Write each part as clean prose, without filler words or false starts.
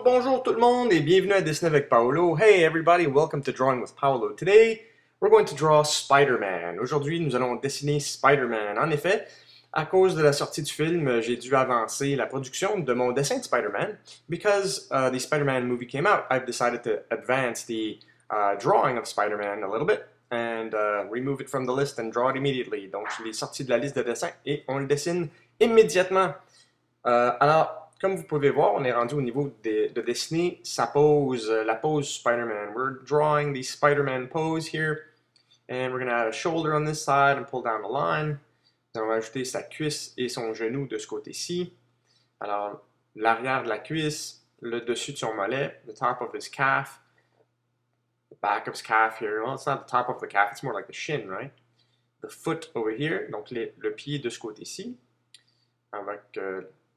Bonjour tout le monde et bienvenue à Dessiner avec Paolo. Hey everybody, welcome to Drawing with Paolo. Today, we're going to draw Spider-Man. Aujourd'hui, nous allons dessiner Spider-Man. En effet, à cause de la sortie du film, j'ai dû avancer la production de mon dessin de Spider-Man. Because the Spider-Man movie came out, I've decided to advance the drawing of Spider-Man a little bit and remove it from the list and draw it immediately. Donc, je l'ai sorti de la liste de dessins et on le dessine immédiatement. Alors, comme vous pouvez voir, on est rendu au niveau de dessiner sa pose, la pose Spider-Man. We're drawing the Spider-Man pose here. And we're going to add a shoulder on this side and pull down the line. Nous allons ajouter sa cuisse et son genou de ce côté-ci. Alors, l'arrière de la cuisse, le dessus de son mollet, the top of his calf, the back of his calf here. Well, it's not the top of the calf, it's more like the shin, right? The foot over here, donc le pied de ce côté-ci, avec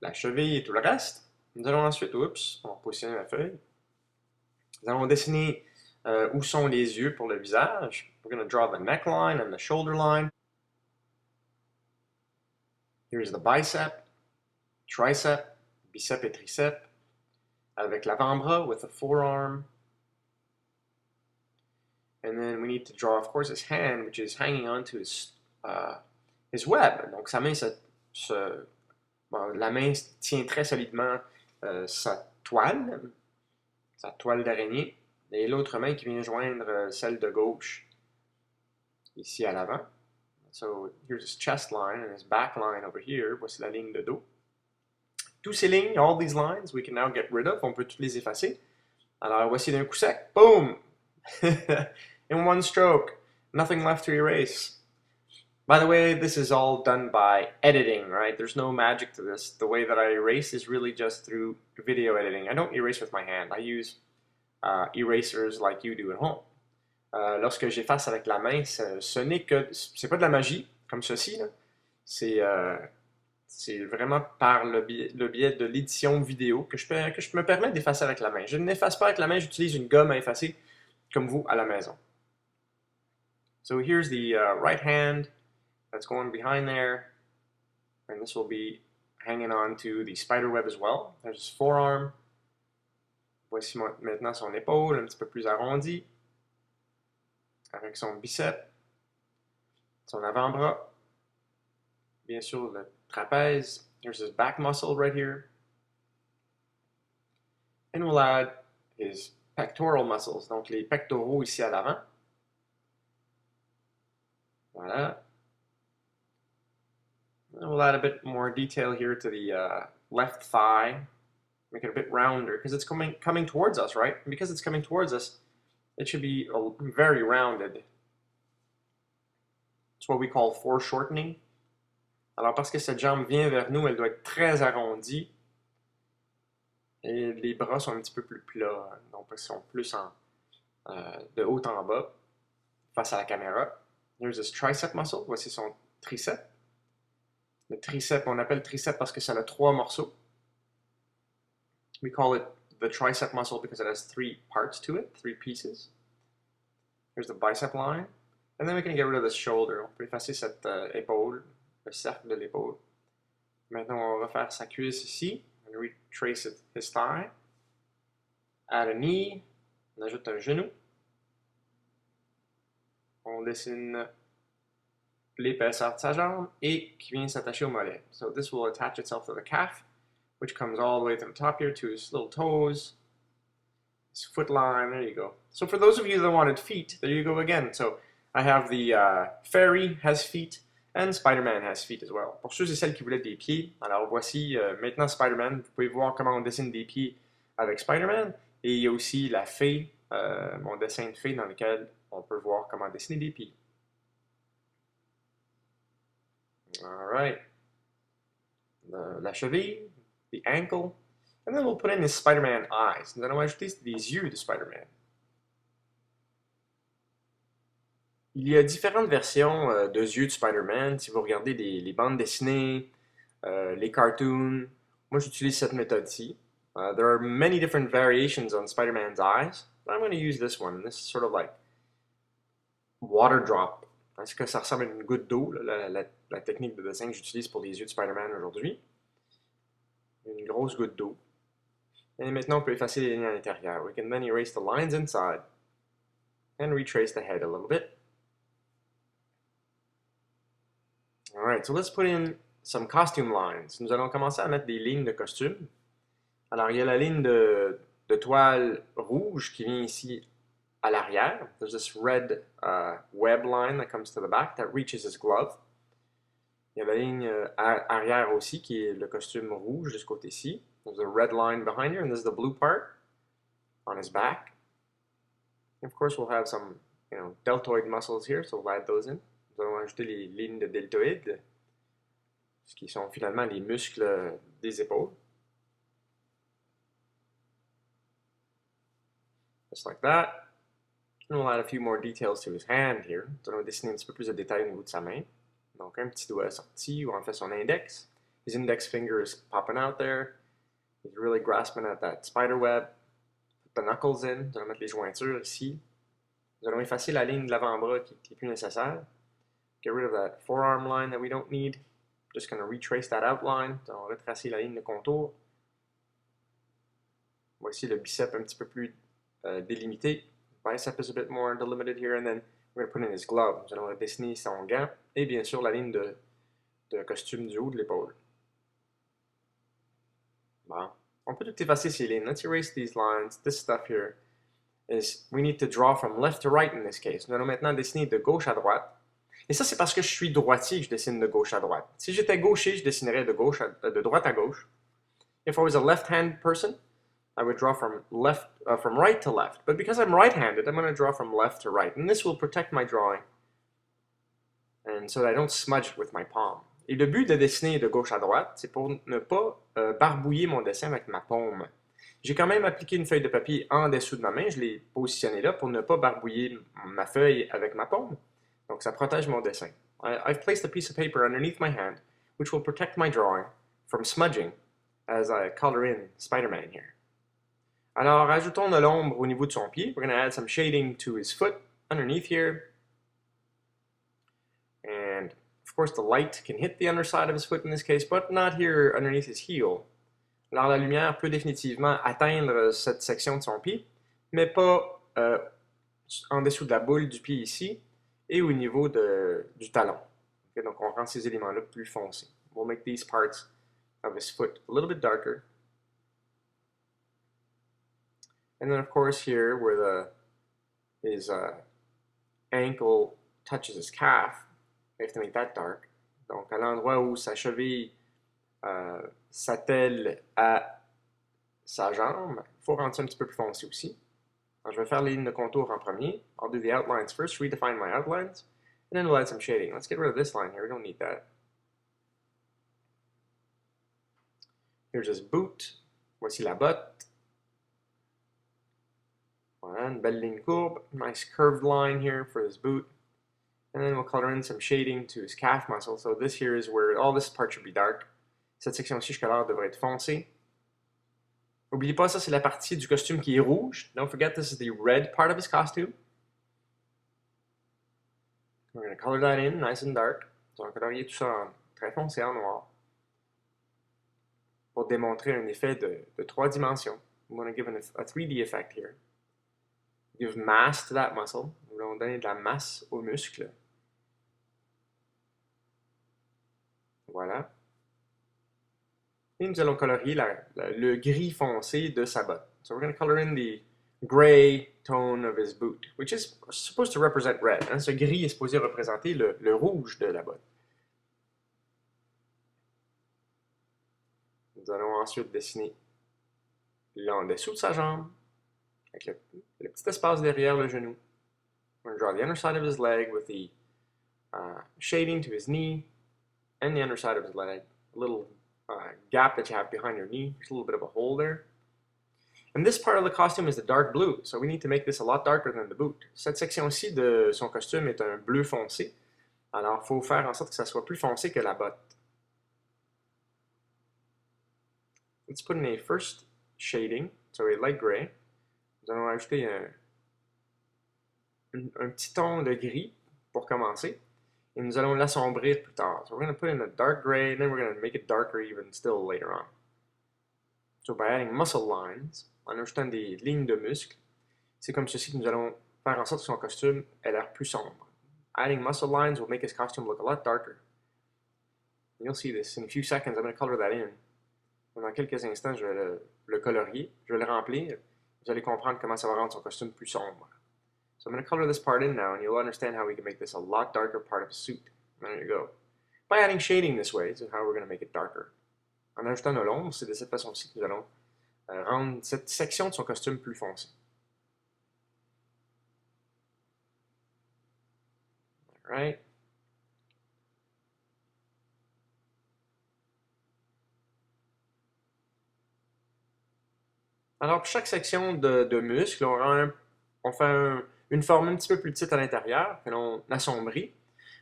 la cheville et tout le reste. Nous allons ensuite, oups, on va positionner la feuille. Nous allons dessiner où sont les yeux pour le visage. We're going to draw the neckline and the shoulder line. Here's the bicep, tricep, bicep et tricep, avec l'avant-bras with the forearm. And then we need to draw, of course, his hand, which is hanging onto his web. Donc sa main bon, la main tient très solidement sa toile d'araignée, et l'autre main qui vient joindre celle de gauche, ici à l'avant. So here's his chest line and his back line over here. Voici la ligne de dos. Tous ces lignes, all these lines, we can now get rid of. On peut toutes les effacer. Alors voici d'un coup sec. Boom! In one stroke. Nothing left to erase. By the way, this is all done by editing, right? There's no magic to this. The way that I erase is really just through video editing. I don't erase with my hand. I use erasers like you do at home. Lorsque j'efface avec la main, ce n'est que... C'est pas de la magie, comme ceci, là. C'est vraiment par le biais de l'édition vidéo que je me permets d'effacer avec la main. Je n'efface pas avec la main, j'utilise une gomme à effacer, comme vous, à la maison. So here's the right hand that's going behind there, and this will be hanging on to the spider web as well. There's his forearm. Voici maintenant son épaule, un petit peu plus arrondie, avec son bicep, son avant-bras, bien sûr le trapèze. Here's his back muscle right here. And we'll add his pectoral muscles, donc les pectoraux ici à l'avant. Voilà. And we'll add a bit more detail here to the left thigh, make it a bit rounder, because it's coming towards us, right? And because it's coming towards us, it should be very rounded. It's what we call foreshortening. Alors, parce que cette jambe vient vers nous, elle doit être très arrondie. Et les bras sont un petit peu plus plats, donc ils sont plus de haut en bas, face à la caméra. Here's his tricep muscle. Voici son tricep. Le tricep, on appelle tricep parce que ça a 3 morceaux. We call it the tricep muscle because it has 3 parts to it, 3 pieces. Here's the bicep line. And then we can get rid of this shoulder. On peut effacer cette épaule, le cercle de l'épaule. Maintenant, on va refaire sa cuisse ici. And retrace his thigh. Add a knee. On ajoute un genou. On dessine l'épaisseur de sa jambe et qui vient s'attacher au mollet. So this will attach itself to the calf, which comes all the way to the top here to his little toes, his foot line. There you go. So for those of you that wanted feet, there you go again. So I have the fairy has feet and Spider-Man has feet as well. Pour ceux et celles qui voulaient des pieds, alors voici maintenant Spider-Man. Vous pouvez voir comment on dessine des pieds avec Spider-Man. Et il y a aussi la fée, mon dessin de fée dans lequel on peut voir comment dessiner des pieds. Alright. La cheville, the ankle. And then we'll put in his Spider-Man eyes. Nous allons ajouter des yeux de Spider-Man. Il y a différentes versions de yeux de Spider-Man. Si vous regardez les bandes dessinées, les cartoons, moi j'utilise cette méthode-ci. There are many different variations on Spider-Man's eyes, but I'm going to use this one. This is sort of like water drop. Est-ce que ça ressemble à une goutte d'eau, la technique de dessin que j'utilise pour les yeux de Spider-Man aujourd'hui? Une grosse goutte d'eau. Et maintenant, on peut effacer les lignes à l'intérieur. We can then erase the lines inside and retrace the head a little bit. Alright, so let's put in some costume lines. Nous allons commencer à mettre des lignes de costume. Alors, il y a la ligne de toile rouge qui vient ici à l'arrière. There's this red web line that comes to the back that reaches his glove. Il y a la ligne arrière aussi qui est le costume rouge de ce côté-ci. There's a red line behind here, and this is the blue part on his back. And of course, we'll have some, deltoid muscles here, so we'll add those in. Nous allons ajouter les lignes de deltoïdes, ce qui sont finalement les muscles des épaules. Just like that. And we'll add a few more details to his hand here. Nous allons dessiner un petit peu plus de détails au niveau de sa main. Donc, un petit doigt sorti, ou en fait son index. His index finger is popping out there. He's really grasping at that spider web. Put the knuckles in. Nous allons mettre les jointures ici. Nous allons effacer la ligne de l'avant-bras qui n'est plus nécessaire. Get rid of that forearm line that we don't need. Just going to retrace that outline. Nous allons retracer la ligne de contour. Voici le bicep un petit peu plus délimité. Bicep is a bit more delimited here, and then we're going to put in his glove. Nous allons dessiner son gant et bien sûr la ligne de costume du haut de l'épaule. Bon. On peut tout effacer ces lignes. Let's erase these lines. This stuff here is we need to draw from left to right in this case. Nous allons maintenant dessiner de gauche à droite. Et ça, c'est parce que je suis droitier que je dessine de gauche à droite. Si j'étais gaucher, je dessinerais de droite à gauche. If I was a left-handed person, I would draw from right to left. But because I'm right-handed, I'm going to draw from left to right. And this will protect my drawing. And so that I don't smudge it with my palm. Et le but de dessiner de gauche à droite, c'est pour ne pas barbouiller mon dessin avec ma paume. J'ai quand même appliqué une feuille de papier en dessous de ma main. Je l'ai positionnée là pour ne pas barbouiller ma feuille avec ma paume. Donc, ça protège mon dessin. I've placed a piece of paper underneath my hand, which will protect my drawing from smudging as I color in Spider-Man here. Alors, ajoutons de l'ombre au niveau de son pied. We're going to add some shading to his foot underneath here. And, of course, the light can hit the underside of his foot in this case, but not here underneath his heel. Alors, la lumière peut définitivement atteindre cette section de son pied, mais pas en dessous de la boule du pied ici et au niveau du talon. Okay, donc, on rend ces éléments-là plus foncés. We'll make these parts of his foot a little bit darker. And then, of course, here where his ankle touches his calf, we have to make that dark. Donc, à l'endroit où sa cheville s'attelle à sa jambe, il faut rendre ça un petit peu plus foncé aussi. Alors, je vais faire les lignes de contour en premier. I'll do the outlines first, redefine my outlines, and then we'll add some shading. Let's get rid of this line here, we don't need that. Here's his boot. Voici la botte. Voilà, une belle ligne courbe. Nice curved line here for his boot. And then we'll color in some shading to his calf muscle. So this here is where all this part should be dark. Cette section-ci jusqu'à là devrait être foncée. N'oubliez pas, ça c'est la partie du costume qui est rouge. Don't forget this is the red part of his costume. We're going to color that in nice and dark. On va colorier tout ça en très foncé en noir. Pour démontrer un effet de 3 dimensions. We want to give a 3D effect here. Give mass to that muscle. Nous voulons donner de la masse au muscle. Voilà. Et nous allons colorier le gris foncé de sa botte. So we're going to color in the gray tone of his boot, which is supposed to represent red. Hein? Ce gris est supposé représenter le rouge de la botte. Nous allons ensuite dessiner l'en dessous de sa jambe, avec le petit espace derrière le genou. We're going to draw the underside of his leg with the shading to his knee and the underside of his leg. A little gap that you have behind your knee. There's a little bit of a hole there. And this part of the costume is the dark blue, so we need to make this a lot darker than the boot. Cette section-ci de son costume est un bleu foncé. Alors, il faut faire en sorte que ça soit plus foncé que la botte. Let's put in a first shading, so a light gray. Nous allons ajouter un petit ton de gris pour commencer. Et nous allons l'assombrir plus tard. So we're going to put in a dark gray, and then we're going to make it darker even still later on. So by adding muscle lines, en ajoutant des lignes de muscles, c'est comme ceci que nous allons faire en sorte que son costume ait l'air plus sombre. Adding muscle lines will make his costume look a lot darker. And you'll see this in a few seconds. I'm going to color that in. Dans quelques instants, je vais le colorier, je vais le remplir. Vous allez comprendre comment ça va rendre son costume plus sombre. So I'm going to color this part in now, and you'll understand how we can make this a lot darker part of his suit. There you go. By adding shading this way, is how we're going to make it darker. En ajoutant de l'ombre, c'est de cette façon-ci que nous allons rendre cette section de son costume plus foncé. Alright. Alors, pour chaque section de muscle, on fait une forme un petit peu plus petite à l'intérieur, que l'on assombrit.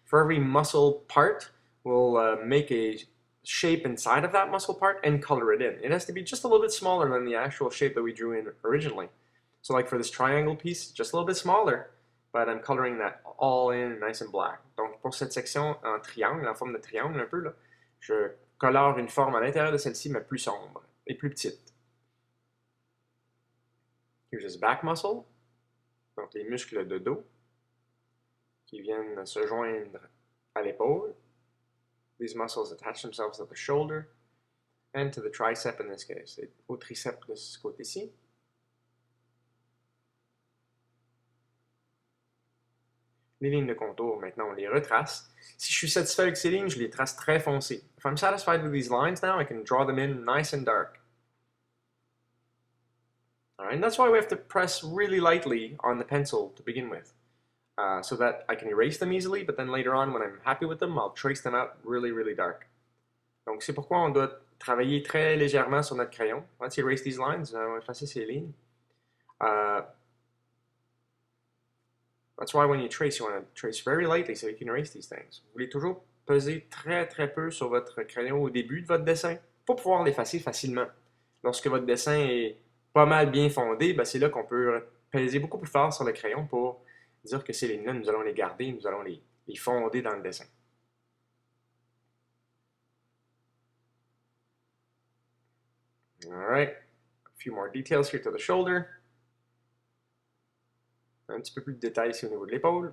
For every muscle part, we'll make a shape inside of that muscle part and color it in. It has to be just a little bit smaller than the actual shape that we drew in originally. So like for this triangle piece, just a little bit smaller, but I'm coloring that all in nice and black. Donc pour cette section en triangle, en forme de triangle un peu, là, je colore une forme à l'intérieur de celle-ci, mais plus sombre et plus petite. Here's his back muscle, donc les muscles de dos qui viennent se joindre à l'épaule. These muscles attach themselves to the shoulder and to the tricep in this case, et au triceps de ce côté-ci. Les lignes de contour, maintenant, on les retrace. Si je suis satisfait avec ces lignes, je les trace très foncées. If I'm satisfied with these lines now, I can draw them in nice and dark. All right, and that's why we have to press really lightly on the pencil to begin with, so that I can erase them easily, but then later on, when I'm happy with them, I'll trace them out really, really dark. Donc c'est pourquoi on doit travailler très légèrement sur notre crayon. Let's erase these lines, on va effacer ces lignes. That's why when you trace, you want to trace very lightly so you can erase these things. Vous voulez toujours peser très très peu sur votre crayon au début de votre dessin pour pouvoir l'effacer facilement. Lorsque votre dessin est pas mal bien fondé, ben c'est là qu'on peut peser beaucoup plus fort sur le crayon pour dire que ces lignes-là, nous allons les garder, nous allons les fonder dans le dessin. Alright, a few more details here to the shoulder. Un petit peu plus de détails ici au niveau de l'épaule.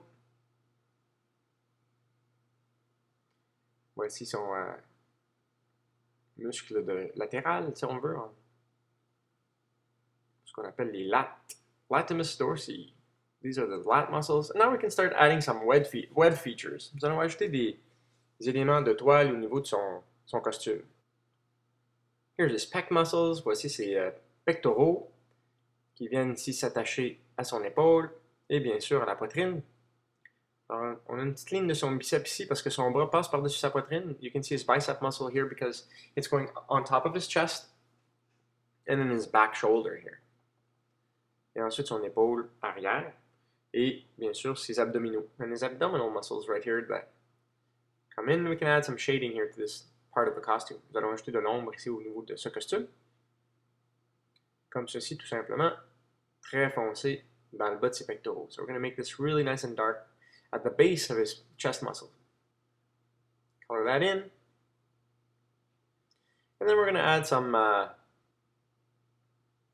Voici son muscle latéral, si on veut. Ce qu'on appelle les lats. Latimus dorsi. These are the lat muscles. And now we can start adding some web features. Nous allons ajouter des éléments de toile au niveau de son costume. Here's his pec muscles. Voici ses pectoraux qui viennent ici s'attacher à son épaule. Et bien sûr à la poitrine. Alors, on a une petite ligne de son biceps ici parce que son bras passe par-dessus sa poitrine. You can see his bicep muscle here because it's going on top of his chest and then his back shoulder here. Et ensuite son épaule arrière et bien sûr ses abdominaux. And his abdominal muscles right here that come in. We can add some shading here to this part of the costume. Nous allons ajouter de l'ombre ici au niveau de ce costume. Comme ceci tout simplement. Très foncé dans le bas de ses pectoraux. So we're going to make this really nice and dark at the base of his chest muscle. Color that in. And then we're going to add some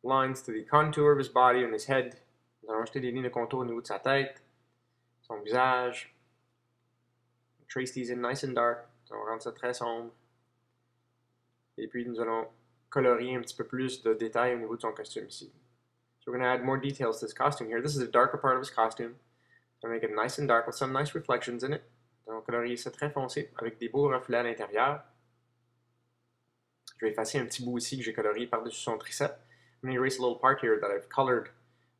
lines to the contour of his body and his head. Nous allons ajouter des lignes de contour au niveau de sa tête, son visage. Trace these in nice and dark. On va rendre ça très sombre. Et puis nous allons colorier un petit peu plus de détails au niveau de son costume ici. So we're going to add more details to this costume here. This is a darker part of his costume. So make it nice and dark with some nice reflections in it. Donc, colorier ça très foncé avec des beaux reflets à l'intérieur. Je vais effacer un petit bout ici que j'ai colorié par-dessus son triceps. I'm going to erase a little part here that I've colored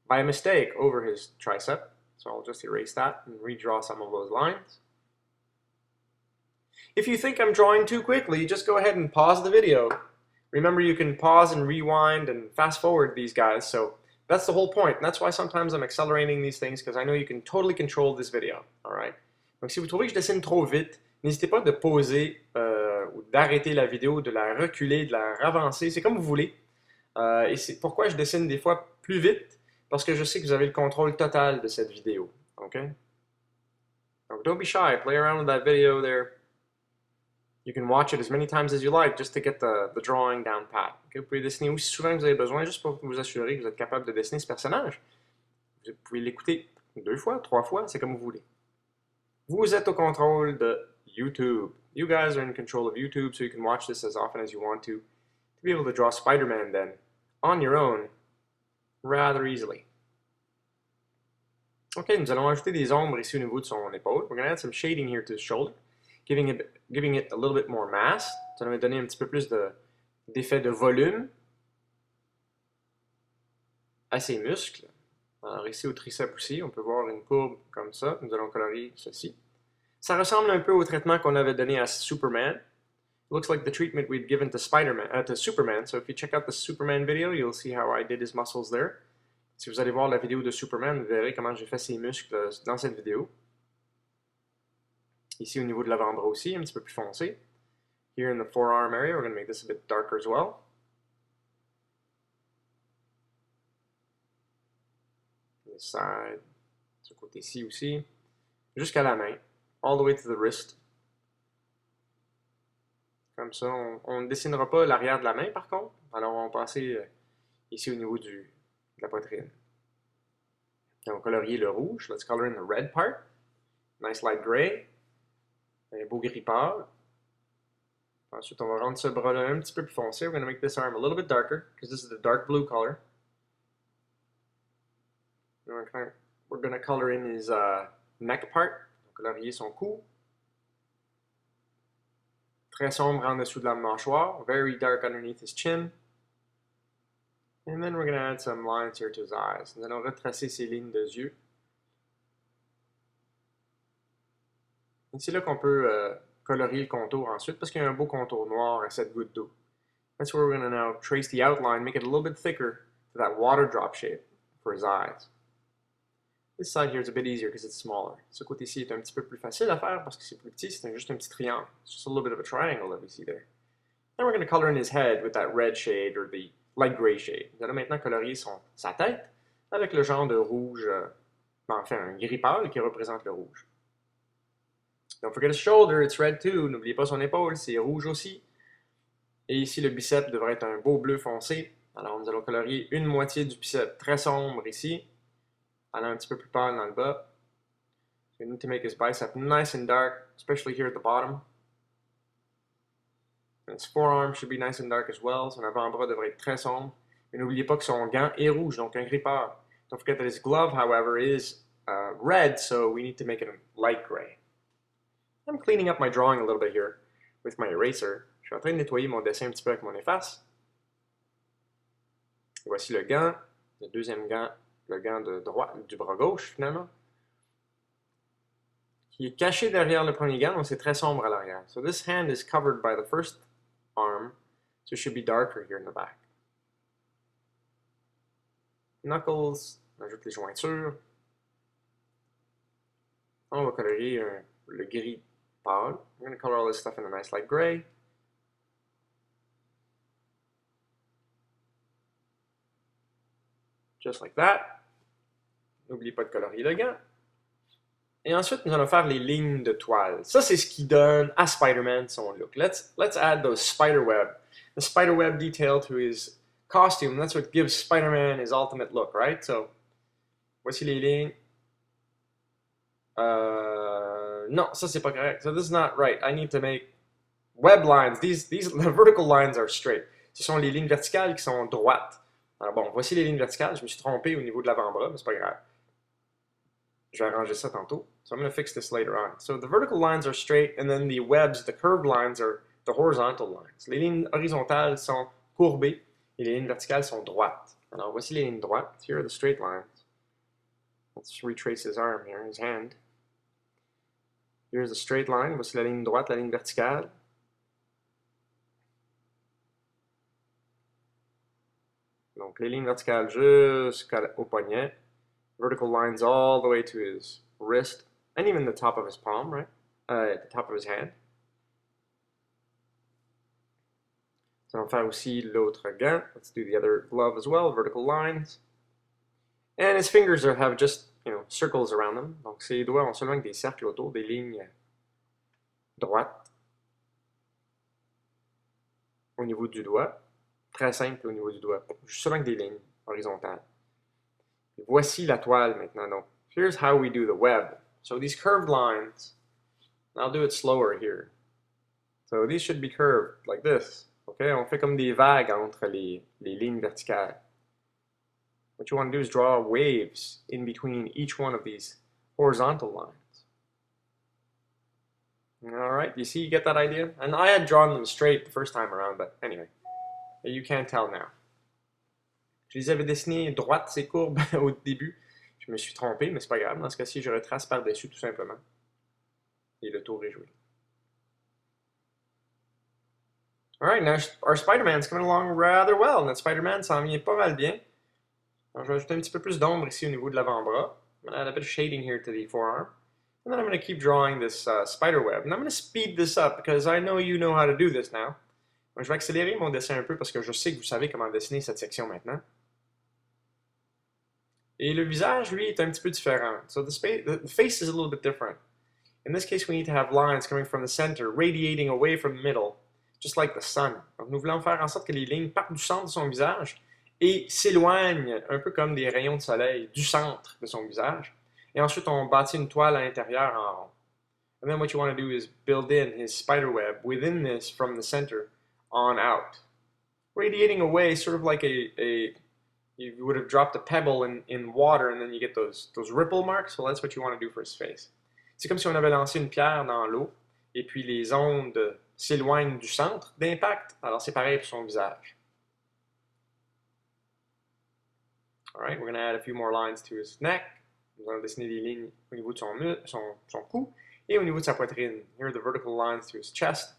by mistake over his tricep. So I'll just erase that and redraw some of those lines. If you think I'm drawing too quickly, just go ahead and pause the video. Remember, you can pause and rewind and fast forward these guys. So that's the whole point. And that's why sometimes I'm accelerating these things because I know you can totally control this video. All right? Donc, si vous trouvez que je dessine trop vite, n'hésitez pas de pauser ou d'arrêter la vidéo, de la reculer, de la ravancer. C'est comme vous voulez. Et c'est pourquoi je dessine des fois plus vite, parce que je sais que vous avez le contrôle total de cette vidéo. Okay? Donc, don't be shy. Play around with that video there. You can watch it as many times as you like just to get the drawing down pat. Okay? Vous pouvez dessiner aussi souvent que vous avez besoin juste pour vous assurer que vous êtes capable de dessiner ce personnage. Vous pouvez l'écouter 2 fois, 3 fois, c'est comme vous voulez. Vous êtes au contrôle de YouTube. You guys are in control of YouTube, so you can watch this as often as you want to be able to draw Spider-Man then, on your own, rather easily. Okay, nous allons ajouter des ombres ici au niveau de son épaule. We're going to add some shading here to his shoulder, giving it a little bit more mass. Ça va donner un petit peu plus d'effet de volume à ses muscles. Alors ici au triceps aussi, on peut voir une courbe comme ça. Nous allons colorier ceci. Ça ressemble un peu au traitement qu'on avait donné à Superman. It looks like the treatment we'd given to to Superman. So if you check out the Superman video, you'll see how I did his muscles there. Si vous allez voir la vidéo de Superman, vous verrez comment j'ai fait ses muscles dans cette vidéo. Ici au niveau de l'avant-bras aussi, un petit peu plus foncé. Here in the forearm area, we're going to make this a bit darker as well. This side, ce côté-ci aussi, jusqu'à la main, all the way to the wrist. Comme ça, on ne dessinera pas l'arrière de la main par contre. Alors on va passer ici au niveau de la poitrine. Et on va colorier le rouge. Let's color in the red part. Nice light gray. Un beau gris pâle. Ensuite, on va rendre ce bras-là un petit peu plus foncé. We're going to make this arm a little bit darker because this is the dark blue color. We're going to color in his neck part. On va colorier son cou. Très sombre en dessous de la mâchoire. Very dark underneath his chin. And then we're going to add some lines here to his eyes. Nous allons retracer ses lignes de yeux. Et c'est là qu'on peut colorier le contour ensuite parce qu'il y a un beau contour noir à cette goutte d'eau. That's where we're going to now trace the outline, make it a little bit thicker to that water drop shape for his eyes. This side here is a bit easier because it's smaller. Ce côté-ci est un petit peu plus facile à faire parce que c'est plus petit, c'est juste un petit triangle. It's just a little bit of a triangle that we see there. Then we're going to color in his head with that red shade or the light gray shade. Nous allons maintenant colorier sa tête avec le genre de rouge, enfin un gris pâle qui représente le rouge. Don't forget his shoulder, it's red too. N'oubliez pas son épaule, c'est rouge aussi. Et ici, le biceps devrait être un beau bleu foncé. Alors, nous allons colorier une moitié du biceps très sombre ici, allant un petit peu plus pâle dans le bas. So we need to make his bicep nice and dark, especially here at the bottom. And his forearm should be nice and dark as well. Son avant-bras devrait être très sombre. Mais n'oubliez pas que son gant est rouge, donc un gris pâle. Don't forget that his glove, however, is red, so we need to make it a light gray. I'm cleaning up my drawing a little bit here with my eraser. Je suis en train de nettoyer mon dessin un petit peu avec mon efface. Voici le gant, le deuxième gant, le gant de droite, du bras gauche finalement, qui est caché derrière le premier gant, donc c'est très sombre à l'arrière. So this hand is covered by the first arm, so it should be darker here in the back. Knuckles, on ajoute les jointures. On va colorier le gris pâle. I'm going to color all this stuff in a nice light gray. Just like that. N'oubliez pas de colorier le gant. Et ensuite, nous allons faire les lignes de toile. Ça, c'est ce qui donne à Spider-Man son look. Let's add those the spider web detail to his costume. That's what gives Spider-Man his ultimate look, right? So, voici les lignes. No, ça c'est pas correct. So this is not right. I need to make web lines. The vertical lines are straight. Ce sont les lignes verticales qui sont droites. Alors bon, voici les lignes verticales. Je me suis trompé au niveau de l'avant-bras, mais c'est pas grave. Je vais arranger ça tantôt. So I'm going to fix this later on. So the vertical lines are straight, and then the webs, the curved lines, are the horizontal lines. Les lignes horizontales sont courbées, et les lignes verticales sont droites. Alors voici les lignes droites. Here are the straight lines. Let's retrace his arm here, his hand. Here's a straight line. Voici la ligne droite, la ligne verticale. Donc, les lignes verticales jusqu'au poignet. Vertical lines all the way to his wrist. And even the top of his palm, right? At the top of his hand. So, on va faire aussi l'autre gant. Let's do the other glove as well. Vertical lines. And his fingers have just, circles around them. Donc, ces doigts ont seulement des cercles autour, des lignes droites au niveau du doigt. Très simple au niveau du doigt. Juste seulement des lignes horizontales. Et voici la toile maintenant. Donc, here's how we do the web. So these curved lines, I'll do it slower here. So these should be curved like this. Okay, on fait comme des vagues entre les lignes verticales. What you want to do is draw waves in between each one of these horizontal lines. Alright, you see, you get that idea? And I had drawn them straight the first time around, but anyway, you can't tell now. Je les avais dessinés droites, ces courbes, au début. Je me suis trompé, mais c'est pas grave. Dans ce cas-ci, je retrace par-dessus tout simplement. Et le tour est joué. Alright, now our Spider-Man's coming along rather well. Notre Spider-Man s'en vient pas mal bien. Alors, je vais ajouter un petit peu plus d'ombre ici au niveau de l'avant-bras. I'm going to add a bit of shading here to the forearm. And then I'm going to keep drawing this spider web. And I'm going to speed this up because I know you know how to do this now. Donc, je vais accélérer mon dessin un peu parce que je sais que vous savez comment dessiner cette section maintenant. Et le visage, lui, est un petit peu différent. So the face is a little bit different. In this case, we need to have lines coming from the center, radiating away from the middle, just like the sun. Donc, nous voulons faire en sorte que les lignes partent du centre de son visage et s'éloignent un peu comme des rayons de soleil du centre de son visage. Et ensuite, on bâtit une toile à l'intérieur en rond. And then what you want to do is build in his spider web within this from the center on out. Radiating away, sort of like you would have dropped a pebble in water and then you get those ripple marks. Well, that's what you want to do for his face. C'est comme si on avait lancé une pierre dans l'eau et puis les ondes s'éloignent du centre d'impact. Alors, c'est pareil pour son visage. Alright, we're going to add a few more lines to his neck. Nous allons dessiner des lignes au niveau de son cou et au niveau de sa poitrine. Here are the vertical lines to his chest.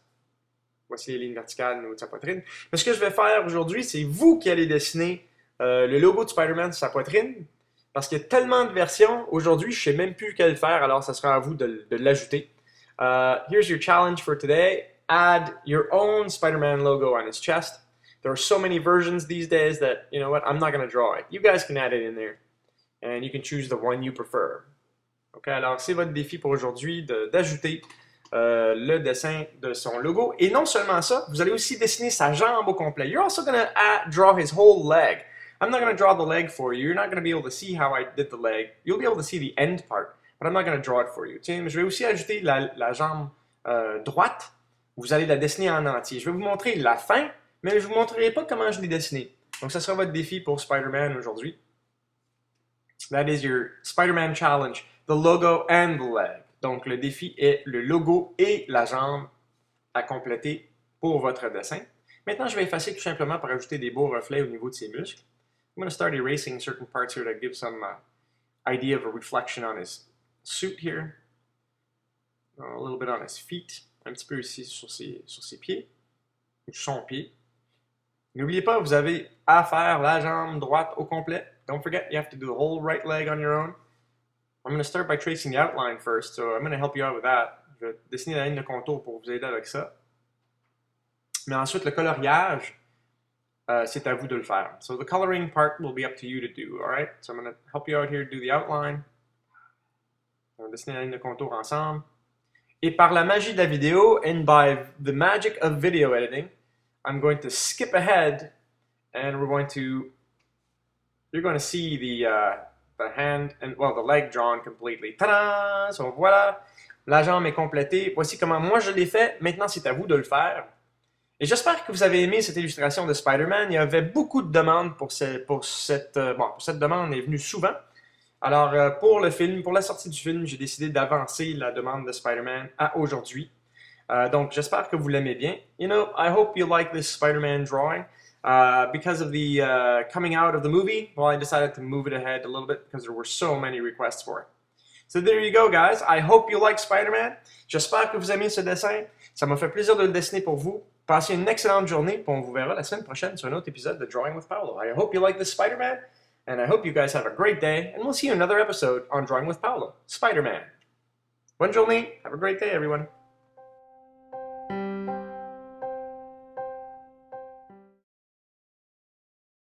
Voici les lignes verticales au niveau de sa poitrine. Mais ce que je vais faire aujourd'hui, c'est vous qui allez dessiner le logo de Spider-Man sur sa poitrine. Parce qu'il y a tellement de versions, aujourd'hui, je ne sais même plus quelle faire, alors ça sera à vous de l'ajouter. Here's your challenge for today. Add your own Spider-Man logo on his chest. There are so many versions these days that, you know what, I'm not going to draw it. You guys can add it in there. And you can choose the one you prefer. Ok, alors c'est votre défi pour aujourd'hui d'ajouter le dessin de son logo. Et non seulement ça, vous allez aussi dessiner sa jambe au complet. You're also going to draw his whole leg. I'm not going to draw the leg for you. You're not going to be able to see how I did the leg. You'll be able to see the end part, but I'm not going to draw it for you. Tiens, je vais aussi ajouter la jambe droite. Vous allez la dessiner en entier. Je vais vous montrer la fin, mais je ne vous montrerai pas comment je l'ai dessiné. Donc, ça sera votre défi pour Spider-Man aujourd'hui. That is your Spider-Man challenge, the logo and the leg. Donc, le défi est le logo et la jambe à compléter pour votre dessin. Maintenant, je vais effacer tout simplement par ajouter des beaux reflets au niveau de ses muscles. I'm going to start erasing certain parts here to give some idea of a reflection on his suit here. A little bit on his feet. Un petit peu ici sur ses pieds. Ou son pied. N'oubliez pas, vous avez à faire la jambe droite au complet. Don't forget, you have to do the whole right leg on your own. I'm going to start by tracing the outline first, so I'm going to help you out with that. Je vais dessiner la ligne de contour pour vous aider avec ça. Mais ensuite, le coloriage, c'est à vous de le faire. So the coloring part will be up to you to do, alright? So I'm going to help you out here, do the outline. On va dessiner la ligne de contour ensemble. Et par la magie de la vidéo, and by the magic of video editing, I'm going to skip ahead, and you're going to see the hand, and well, the leg drawn completely. Ta-da! So voilà, la jambe est complétée. Voici comment moi je l'ai fait. Maintenant, c'est à vous de le faire. Et j'espère que vous avez aimé cette illustration de Spider-Man. Il y avait beaucoup de demandes pour cette demande est venue souvent. Alors, pour le film, pour la sortie du film, j'ai décidé d'avancer la demande de Spider-Man à aujourd'hui. Donc, j'espère que vous l'aimez bien. You know, I hope you like this Spider-Man drawing. Because of the coming out of the movie, well, I decided to move it ahead a little bit because there were so many requests for it. So there you go, guys. I hope you like Spider-Man. J'espère que vous aimez ce dessin. Ça m'a fait plaisir de le dessiner pour vous. Passez une excellente journée, puis on vous verra la semaine prochaine sur un autre épisode de Drawing with Paolo. I hope you like this Spider-Man, and I hope you guys have a great day, and we'll see you in another episode on Drawing with Paolo, Spider-Man. Bonne journée. Have a great day, everyone.